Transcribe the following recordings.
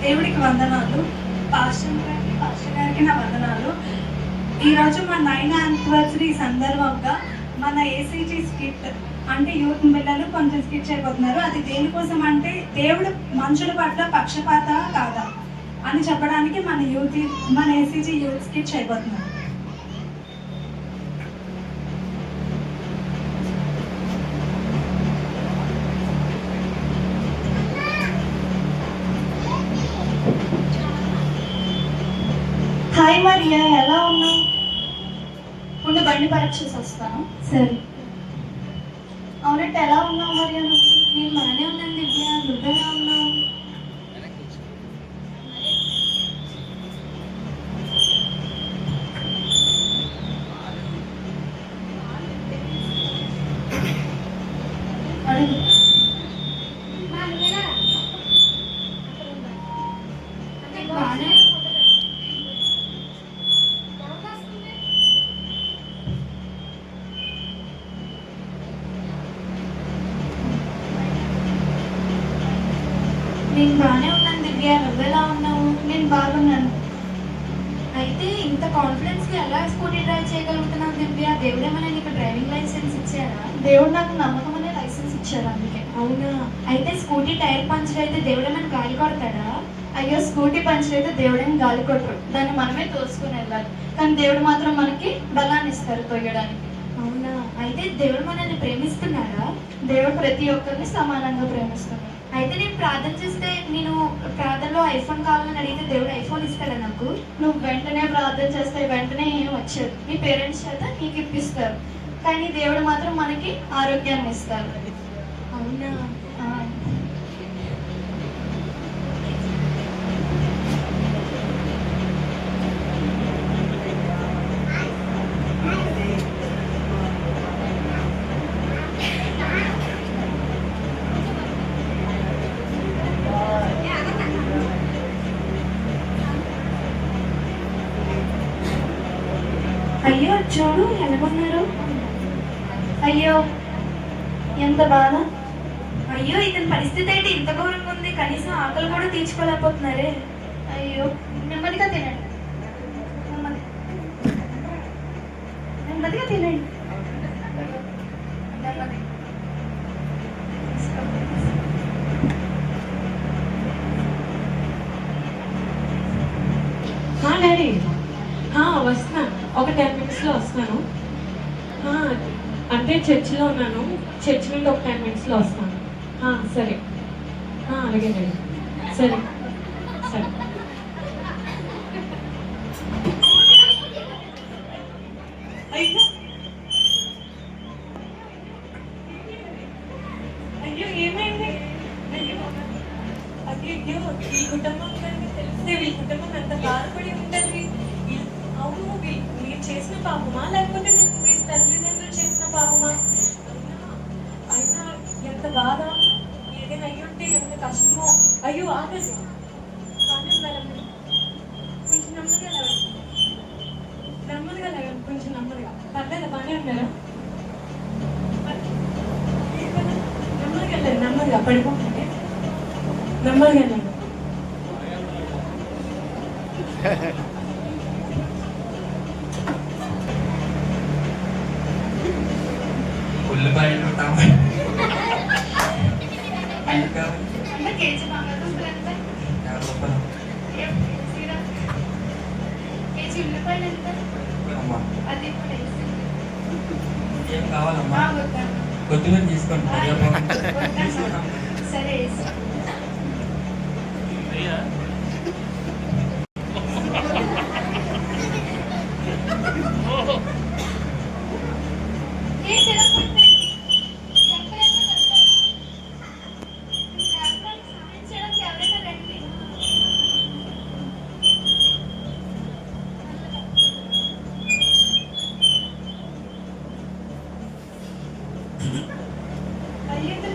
దేవుడికి వందనాలు. పాస్టర్ గారికి నా వందనాలు. ఈరోజు మా 9th యానివర్సరీ సందర్భంగా మన ఏసీజీ స్కిట్ అంటే యూత్ పిల్లలు కొంచెం స్కిట్ చేయబోతున్నారు. అది దేనికోసం అంటే దేవుడు మనుషుల పట్ల పక్షపాత కాదా అని చెప్పడానికి మన ఏసీజీ యూత్ స్కిట్ చేయబోతున్నారు. హాయ్ మరియా, ఎలా ఉన్నావు? ముందు బండి పరీక్ష చేసి వస్తాను. సరే. అవునంటే ఎలా ఉన్నావు మరియా? నేను బాగానే ఉన్నాను దివ్య, నువ్వెలా ఉన్నావు? అడుగు. బాగానే. నేను బాగానే ఉన్నాను దివ్య, నువ్వెలా ఉన్నావు? నేను బాగున్నాను. అయితే ఇంత కాన్ఫిడెన్స్గా ఎలా స్కూటీ డ్రైవ్ చేయగలుగుతున్నావు దివ్య? దేవుడేమైనా నీకు డ్రైవింగ్ లైసెన్స్ ఇచ్చారా? దేవుడు నాకు నమ్మకం అనే లైసెన్స్ ఇచ్చారు, అందుకే. అవునా? అయితే స్కూటీ టైర్ పంచర్ అయితే దేవుడేమైనా గాలి కొడతాడా? అయ్యో, స్కూటీ పంచర్ అయితే దేవుడేం గాలి కొట్టరు, దాన్ని మనమే తోసుకుని వెళ్ళాలి. కానీ దేవుడు మాత్రం మనకి బలాన్ని ఇస్తారు తొయ్యడానికి. అవునా? అయితే దేవుడు మనల్ని ప్రేమిస్తున్నాడా? దేవుడు ప్రతి ఒక్కరిని సమానంగా ప్రేమిస్తున్నాడు. అయితే నేను ప్రార్థన చేస్తే, నేను ప్రార్థనలో ఐఫోన్ కావాలని అడిగితే దేవుడు ఐఫోన్ ఇస్తాడా నాకు? నువ్వు వెంటనే ప్రార్థన చేస్తే వెంటనే ఏం వచ్చేది, నీ పేరెంట్స్ చేత నీకు ఇప్పిస్తారు. కానీ దేవుడు మాత్రం మనకి ఆరోగ్యాన్ని ఇస్తారు. అవునా? అయ్యో చూడు ఎలాగొన్నారు. అయ్యో, ఎంత బాధ. అయ్యో, ఇతని పరిస్థితి అయితే ఇంత ఘోరంగా ఉంది, కనీసం ఆకలి కూడా తీర్చుకోలేకపోతున్నారే. అయ్యో, నెమ్మదిగా తినండి. నెమ్మదిగా తినండి. నెమ్మది. డాడీ వస్తున్నా, ఒక 10 minutesలో వస్తాను. అంటే చర్చిలో ఉన్నాను, చర్చి నుండి ఒక 10 minutesలో వస్తాను. సరే, అలాగే డాడీ. సరే సరే. అయ్యో అయ్యో, ఏమైంది? అయ్యో, ఈ కుటుంబం తెలిస్తే వీళ్ళ కుటుంబం ఎంత బాధపడి ఉంటుంది. అవును, మీరు చేసిన పాపమా లేకపోతే మీ తల్లిదండ్రులు చేసిన పాపమా? అయినా ఎంత బాధ, ఏదైనా అయ్యుంటే ఎంత కష్టమో. అయ్యో, ఆగండి, కొంచెం నెమ్మదిగా లేవండి, నెమ్మదిగా లేవండి, కొంచెం నెమ్మదిగా. పర్లేదు, బాగానే ఉన్నారా? నెమ్మదిగా వెళ్ళండి, నెమ్మదిగా పడిపోకండి, నెమ్మదిగా వెళ్ళండి. ఉల్లిపాయలు కేజీ బంగాళదుంపలు ఎంత? 50 రూపాయలు. కేజీ ఉల్లిపాయలు ఎంత? అమ్మా, అది కూడా వేసి. ఏం కావాలమ్మా? వద్దాను. కొత్తిమీర తీసుకోండి. సరే వేసి. అయ్యో,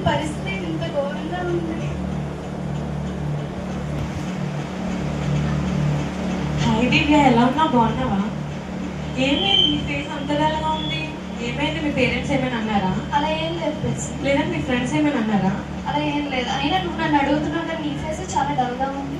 పరిస్థితి ఇంత ఘోరంగా ఉంది. హాయ్ దివ్య, ఎలా ఉన్నావు? బాగున్నావా? ఏమైంది, మీ ఫేస్ అంతగానే ఉంది? ఏమైంది, మీ పేరెంట్స్ ఏమైనా అన్నారా? అలా ఏం లేదు, లేదా మీ ఫ్రెండ్స్ ఏమైనా అన్నారా? అలా ఏం లేదు. అయినా నువ్వు నన్ను అడుగుతున్నావు కానీ నీ ఫేస్ చాలా డల్గా ఉంది.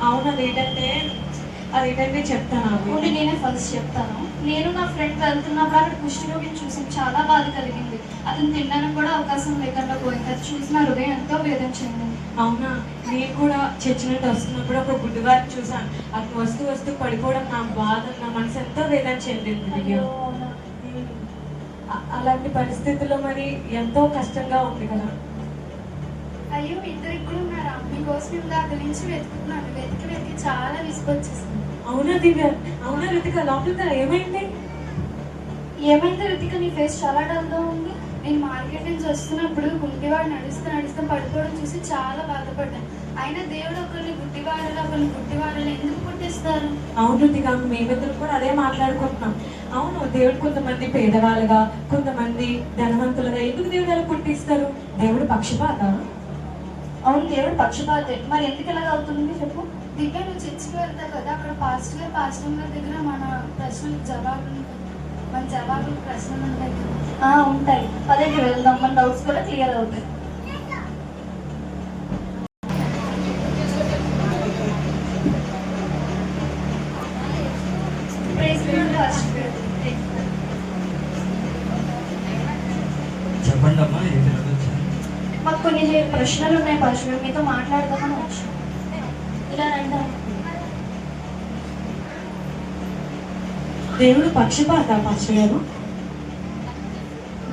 అవును, అదేంటంటే చెప్తాను. ఓన్లీ నేనే ఫస్ట్ చెప్తాను. నేను నా ఫ్రెండ్ వెళ్తున్నప్పుడు అక్కడ కుష్ఠరోగిని చూసాను. చాలా బాధ కలిగింది. అతను తినడానికి కూడా అవకాశం లేకుండా పోయింది. అది చూసి నా హృదయం ఎంతో వేదన చెందింది. అవునా, నేను కూడా చర్చి నుండి వస్తున్నప్పుడు ఒక గుడ్డివారిని చూసాను. అతను వస్తూ పడిపోవడం నా బాధ, నా మనసు ఎంతో వేదన చెందింది. అయ్యో, అవునా. అలాంటి పరిస్థితుల్లో మరి ఎంతో కష్టంగా ఉంది కదా. అయ్యో, ఇద్దరు ఇక్కడ ఉన్నారా? మీకోసం ఇందాక నుంచి వెతుకుతున్నాను. వెతికి చాలా విసుకొచ్చేసింది. అవునా దివ్య, అవునా రితిక, లోపల ఏమైంది? ఏమైంది రితిక? నీ ఫేస్ చాలా డల్గా ఉంది. నేను మార్కెట్ నుంచి వస్తున్నప్పుడు గుడ్డివాడు నడుస్తూ పడిపోవడం చూసి చాలా బాధపడ్డాను. అయినా దేవుడు ఒకరిని గుడ్డివాడలా ఎందుకు పుట్టిస్తారు? అవును రితిక, మేమిద్దరు కూడా అదే మాట్లాడుకుంటున్నాం. అవును, దేవుడు కొంతమంది పేదవాళ్ళుగా, కొంతమంది ధనవంతులుగా ఎందుకు దేవుడు అలా పుట్టిస్తారు? దేవుడు పక్షపాత? అవును, దేవుడు పక్షపాతే. మరి ఎందుకు ఎలాగ అవుతుంది చెప్పు. దివ్య, నువ్వు చర్చికి వెళ్తావు కదా, అక్కడ పాస్టర్ గారి దగ్గర మన ప్రశ్నలు ఉంటాయి. పదేకి వెళ్దాం, మన డౌట్స్ కూడా క్లియర్ అవుతాయి. చెప్పండి అమ్మా, ఏంటి ఇలా వచ్చారు? మాకు కొన్ని ప్రశ్నలు ఉన్నాయి పాస్టర్, మీతో మాట్లాడదామని వచ్చాను. ఇలా రండి. దేవుడు పక్షపాత పాస్టర్ గారు?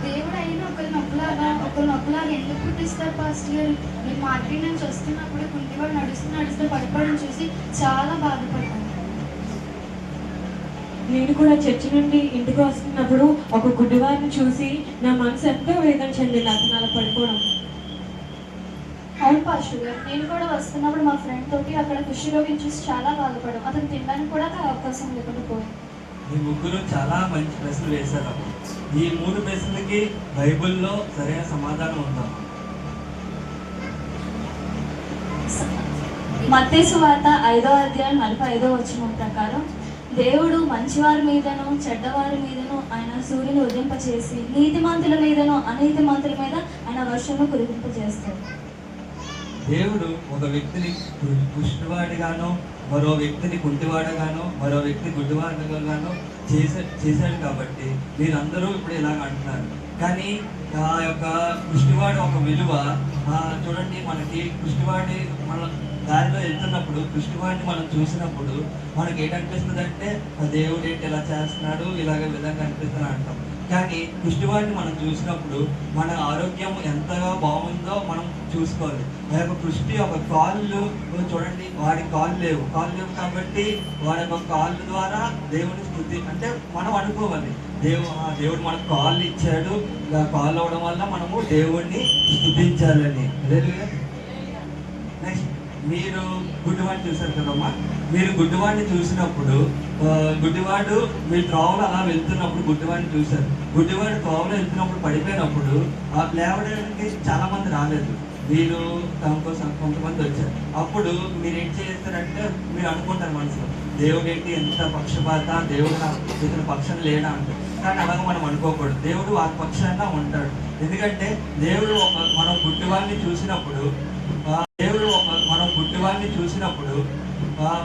దేవుడు అయినా ఒకరి నొప్పులాగా ఎందుకు పుట్టిస్తారు పాస్టర్ గారు? మీరు మార్కెట్ నుంచి వస్తున్నప్పుడు గుడ్డివాడు నడుస్తూ పడిపోవడం చూసి చాలా బాధపడ్డాను. నేను కూడా చర్చి నుండి ఇంటికి వస్తున్నప్పుడు ఒక గుడ్డివారిని చూసి నా మనసు ఎంతో వేదన చెందింది, అతను అలా పడిపోవడం. అవును పాస్టర్ గారు, నేను కూడా వస్తున్నప్పుడు మా ఫ్రెండ్ తోటి అక్కడ కుష్ఠరోగిని చూసి చాలా బాధపడ్డాం. అతను తినడానికి కూడా అవకాశం లేకుండా పోయింది. ఈ ముగ్గురు చాలా మంచి ప్రశ్నలు వేశారు. ఈ 3 ప్రశ్నలకి బైబిల్లో సరైన సమాధానం ఉందా? మత్తయి సువార్త 5వ అధ్యాయం 45వ వచనం ప్రకారం దేవుడు మంచివారి మీదను చెడ్డవారి మీదను ఆయన సూర్యుని ఉదయింపచేసి నీతిమంతుల మీదను అనీతిమంతుల మీద ఆయన వర్షము కురిపింపజేస్తాడు. దేవుడు ఒక వ్యక్తిని కుష్ఠవాడిగానో, మరో వ్యక్తిని కుంటివాడగానో, మరో వ్యక్తి గుడ్డివాడగానో చేశాడు కాబట్టి మీరందరూ ఇప్పుడు ఇలాగ అంటున్నారు. కానీ ఆ యొక్క కుష్టివాడి ఒక విలువ చూడండి. మనకి కుష్టివాడి మన దారిలో వెళ్తున్నప్పుడు కుష్టివాడిని మనం చూసినప్పుడు మనకి ఏంటనిపిస్తుంది అంటే దేవుడు ఏంటి ఇలా చేస్తున్నాడు, ఇలాగ విధంగా అనిపిస్తుంది అంటాం. కానీ కుష్టివాడిని మనం చూసినప్పుడు మన ఆరోగ్యం ఎంతగా బాగుందో మనం చూసుకోవాలి. ఆ యొక్క కుష్టి ఒక కాళ్ళు చూడండి, వాడి కాళ్ళు లేవు కాబట్టి వాడి యొక్క కాళ్ళ ద్వారా దేవుని స్తుతి అంటే మనం అనుకోవాలి. దేవుడు మనకు కాళ్ళు ఇచ్చాడు, ఇలా కాళ్ళు అవ్వడం వల్ల మనము దేవుడిని స్తుతించాలని. నెక్స్ట్, మీరు గుడ్డివాడిని చూశారు కదమ్మా. మీరు గుడ్డివాడిని చూసినప్పుడు గుడ్డివాడు మీరు త్రోవలో అలా వెళ్తున్నప్పుడు గుడ్డివాడిని చూశారు. గుడ్డివాడు త్రోవలో వెళ్తున్నప్పుడు పడిపోయినప్పుడు లేవడానికి చాలా మంది రాలేదు. మీరు కొంతమంది వచ్చారు. అప్పుడు మీరు ఏం చేస్తారంటే మీరు అనుకుంటారు మనసులో, దేవుడు ఏంటి ఎంత పక్షపాత, దేవుడు నా ఇతని పక్షం లేడా అంటే. కానీ అలాగ మనం అనుకోకూడదు. దేవుడు ఆ పక్షాన ఉంటాడు. ఎందుకంటే దేవుడు మనం గుడ్డివాడిని చూసినప్పుడు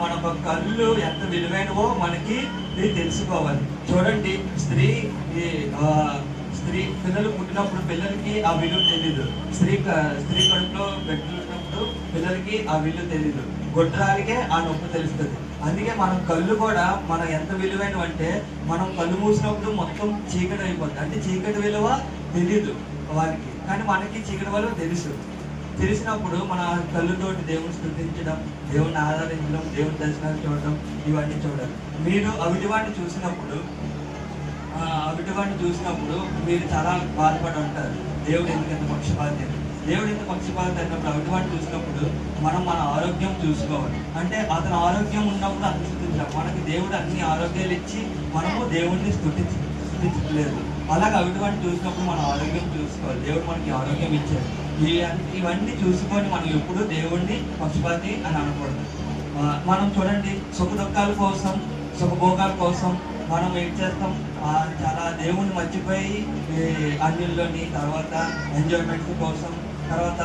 మన కళ్ళు ఎంత విలువైనవో మనకి తెలుసుకోవాలి. చూడండి, స్త్రీ పిల్లలు పుట్టినప్పుడు పిల్లలకి ఆ విలువ తెలీదు. స్త్రీ కడుపులో పెట్టినప్పుడు పిల్లలకి ఆ విలువ తెలీదు. గొడ్రాలికే ఆ నొప్పి తెలుస్తుంది. అందుకే మనం కళ్ళు కూడా మనం ఎంత విలువైనవి అంటే మనం కళ్ళు మూసినప్పుడు మొత్తం చీకటి అయిపోతుంది. అంటే చీకటి విలువ తెలీదు వారికి, కానీ మనకి చీకటి విలువ తెలిసినప్పుడు మన కళ్ళుతోటి దేవుని స్తుతించడం, దేవుని ఆరాధించడం, దేవుని దర్శనాలు చూడడం, ఇవన్నీ చూడాలి. మీరు అవిటివాడిని చూసినప్పుడు మీరు చాలా బాధపడి ఉంటారు. దేవుడు ఎందుకు ఎంత పక్షపాతి అన్నప్పుడు అవిటివాడిని చూసినప్పుడు మనం మన ఆరోగ్యం చూసుకోవాలి. అంటే అతని ఆరోగ్యం ఉన్నప్పుడు అతను స్తుతించాలి. మనకి దేవుడు అన్ని ఆరోగ్యాలు ఇచ్చి మనము దేవుడిని స్తుతించలేదు. అలాగే అవిటివాడిని చూసినప్పుడు మన ఆరోగ్యం చూసుకోవాలి. దేవుడు మనకి ఆరోగ్యం ఇచ్చాడు. ఇవన్నీ చూసుకొని మనం ఎప్పుడు దేవుడిని పక్షపాతి అని అనకూడదు. మనం చూడండి, సుఖదుఖాల కోసం, సుఖభోగాల కోసం మనం ఏం చేస్తాం, చాలా దేవుణ్ణి మర్చిపోయి అన్యుల్లోని, తర్వాత ఎంజాయ్మెంట్ కోసం, తర్వాత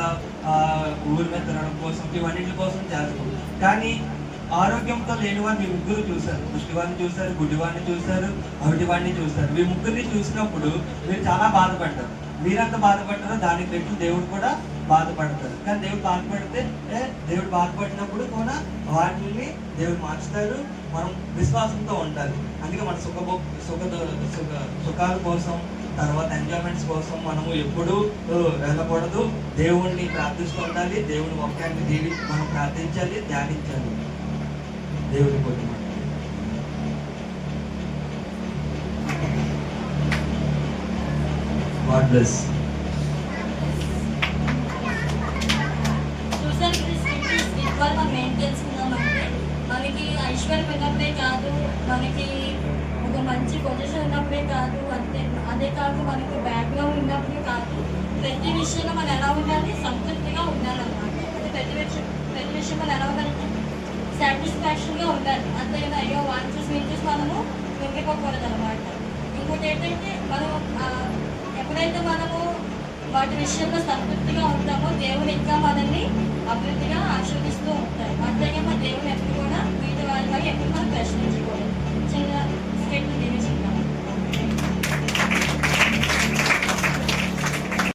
ఊరి మీద తినడం కోసం, ఇవన్నిటి కోసం చేస్తాం. కానీ ఆరోగ్యంతో లేని వారిని ముగ్గురు చూశారు. ముష్టివాడిని చూశారు, గుడ్డివాడిని చూశారు, అవిటివాడిని చూశారు. మీ ముగ్గురిని చూసినప్పుడు మీరు చాలా బాధపడ్డారు. మీరంత బాధపడ్డారో దానికి రెట్లు దేవుడు కూడా బాధపడతారు. కానీ దేవుడు బాధపడినప్పుడు కూడా వాటిని దేవుడు మార్చుతారు. మనం విశ్వాసంతో ఉండాలి. అందుకే మన సుఖాల కోసం, తర్వాత ఎంజాయ్మెంట్స్ కోసం మనము ఎప్పుడూ వెళ్ళకూడదు. దేవుణ్ణి ప్రార్థిస్తూ ఉండాలి. దేవుని వాక్యాన్ని మనం ప్రార్థించాలి, ధ్యానించాలి. దేవుని కోసం గాడ్ బ్లెస్. చూసారు ఇవాళ మనం ఏం తెలుసుకున్నామంటే మనకి ఐశ్వర్యం ఉన్నప్పుడే కాదు, మనకి ఒక మంచి పొజిషన్ ఉన్నప్పుడే కాదు, అదే కాదు మనకి బ్యాక్గ్రౌండ్ ఉన్నప్పుడే కాదు, ప్రతి విషయంలో మనం ఎలా ఉండాలి, సంతృప్తిగా ఉండాలన్నమాట. అంటే ప్రతి విషయం మనం ఎలా ఉండాలంటే సాటిస్ఫాక్షన్గా ఉండాలి. అంతేగాని అయ్యో వాళ్ళు చూసి మీరు చూసి మనము కుంగిపోకూడదు అనమాట. ఇంకోటి ఏంటంటే మనం ఎప్పుడైతే మనము వాటి విషయంలో సంతృప్తిగా ఉంటామో దేవుడు ఇంకా మనల్ని అభివృద్ధిగా ఆశీర్వదిస్తూ ఉంటారు. అంతేగా మన దేవుడు ఎప్పుడు కూడా వీటి వాళ్ళ ఎప్పుడు మనం ప్రశ్నించాలి.